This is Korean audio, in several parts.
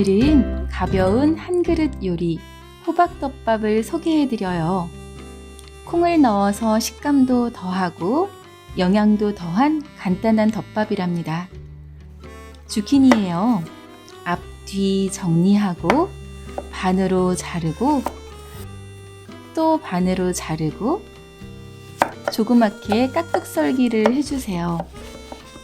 오늘은 가벼운 한 그릇 요리 호박덮밥을 소개해드려요. 콩을 넣어서 식감도 더하고 영양도 더한 간단한 덮밥이랍니다. 주키니예요. 앞, 뒤 정리하고 반으로 자르고 또 반으로 자르고 조그맣게 깍둑 썰기를 해주세요.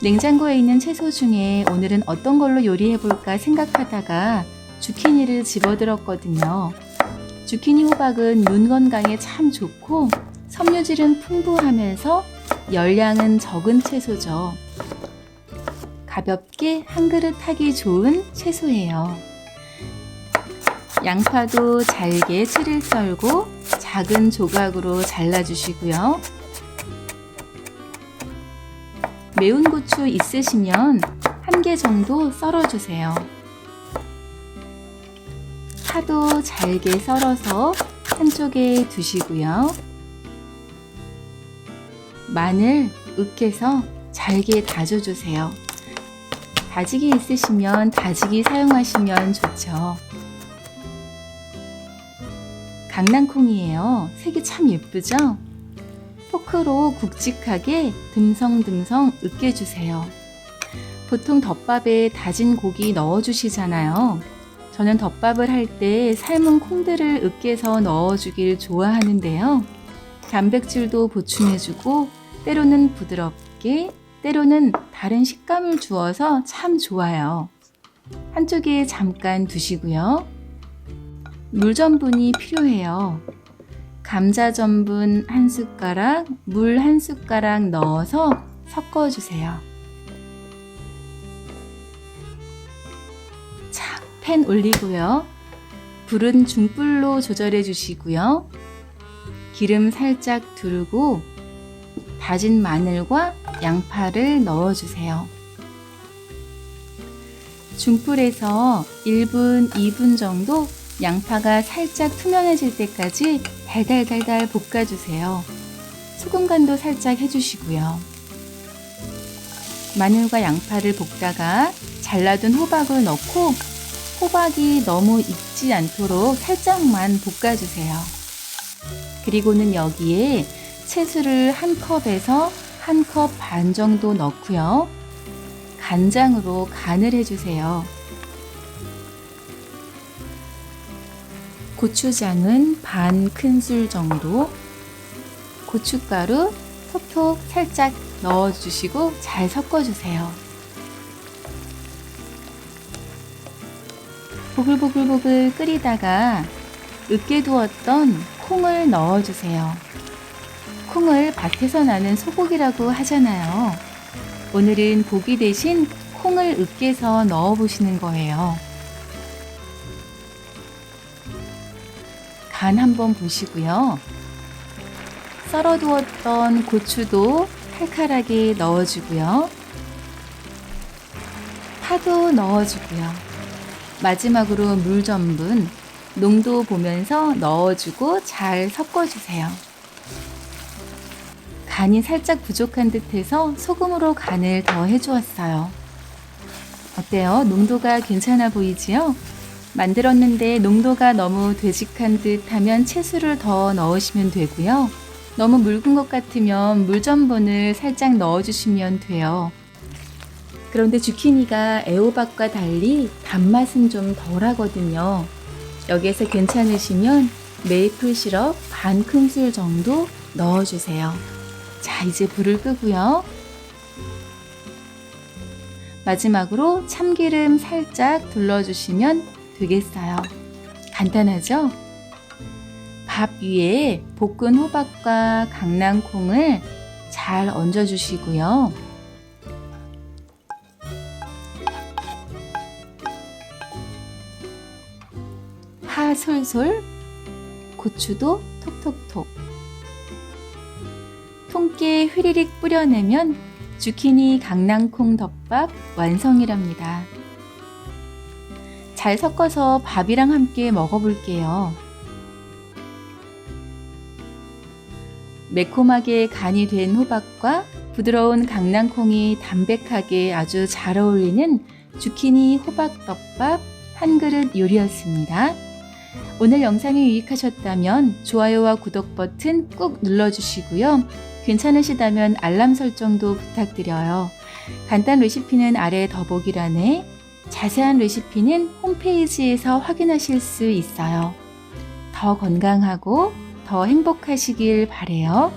냉장고에 있는 채소 중에 오늘은 어떤 걸로 요리해볼까 생각하다가 주키니를 집어들었거든요. 주키니 호박은 눈 건강에 참 좋고 섬유질은 풍부하면서 열량은 적은 채소죠. 가볍게 한 그릇 하기 좋은 채소예요. 양파도 잘게 채를 썰고 작은 조각으로 잘라주시고요. 매운 고추 있으시면 1개 정도 썰어주세요. 파도 잘게 썰어서 한쪽에 두시고요. 마늘 으깨서 잘게 다져주세요. 다지기 있으시면 다지기 사용하시면 좋죠. 강낭콩이에요. 색이 참 예쁘죠? 포크로 굵직하게 듬성듬성 으깨주세요. 보통 덮밥에 다진 고기 넣어주시잖아요. 저는 덮밥을 할 때 삶은 콩들을 으깨서 넣어주길 좋아하는데요. 단백질도 보충해주고 때로는 부드럽게 때로는 다른 식감을 주어서 참 좋아요. 한쪽에 잠깐 두시고요. 물 전분이 필요해요. 감자 전분 1숟가락, 물 1숟가락 넣어서 섞어주세요. 자, 팬 올리고요. 불은 중불로 조절해 주시고요. 기름 살짝 두르고 다진 마늘과 양파를 넣어주세요. 중불에서 1분, 2분 정도 양파가 살짝 투명해질 때까지 달달달달 볶아주세요. 소금 간도 살짝 해주시고요. 마늘과 양파를 볶다가 잘라둔 호박을 넣고 호박이 너무 익지 않도록 살짝만 볶아주세요. 그리고는 여기에 채소를 1컵에서 1컵 반 정도 넣고요. 간장으로 간을 해주세요. 고추장은 반 큰술 정도, 고춧가루 톡톡 살짝 넣어주시고 잘 섞어주세요. 보글보글보글 끓이다가 으깨두었던 콩을 넣어주세요. 콩을 밭에서 나는 소고기라고 하잖아요. 오늘은 고기 대신 콩을 으깨서 넣어보시는 거예요. 간 한번 보시고요. 썰어두었던 고추도 칼칼하게 넣어주고요. 파도 넣어주고요. 마지막으로 물 전분, 농도 보면서 넣어주고 잘 섞어주세요. 간이 살짝 부족한 듯해서 소금으로 간을 더 해주었어요. 어때요? 농도가 괜찮아 보이지요? 만들었는데 농도가 너무 되직한 듯 하면 채소를 더 넣으시면 되고요. 너무 묽은 것 같으면 물 전분을 살짝 넣어주시면 돼요. 그런데 주키니가 애호박과 달리 단맛은 좀 덜하거든요. 여기에서 괜찮으시면 메이플 시럽 반 큰술 정도 넣어주세요. 자, 이제 불을 끄고요. 마지막으로 참기름 살짝 둘러주시면 되겠어요. 간단하죠? 밥 위에 볶은 호박과 강낭콩을 잘 얹어주시고요. 파 솔솔, 고추도 톡톡톡. 통깨 휘리릭 뿌려내면 주키니 강낭콩 덮밥 완성이랍니다. 잘 섞어서 밥이랑 함께 먹어볼게요. 매콤하게 간이 된 호박과 부드러운 강낭콩이 담백하게 아주 잘 어울리는 주키니 호박덮밥 한 그릇 요리였습니다. 오늘 영상이 유익하셨다면 좋아요와 구독 버튼 꾹 눌러주시고요. 괜찮으시다면 알람 설정도 부탁드려요. 간단 레시피는 아래 더보기란에, 자세한 레시피는 홈페이지에서 확인하실 수 있어요. 더 건강하고 더 행복하시길 바래요.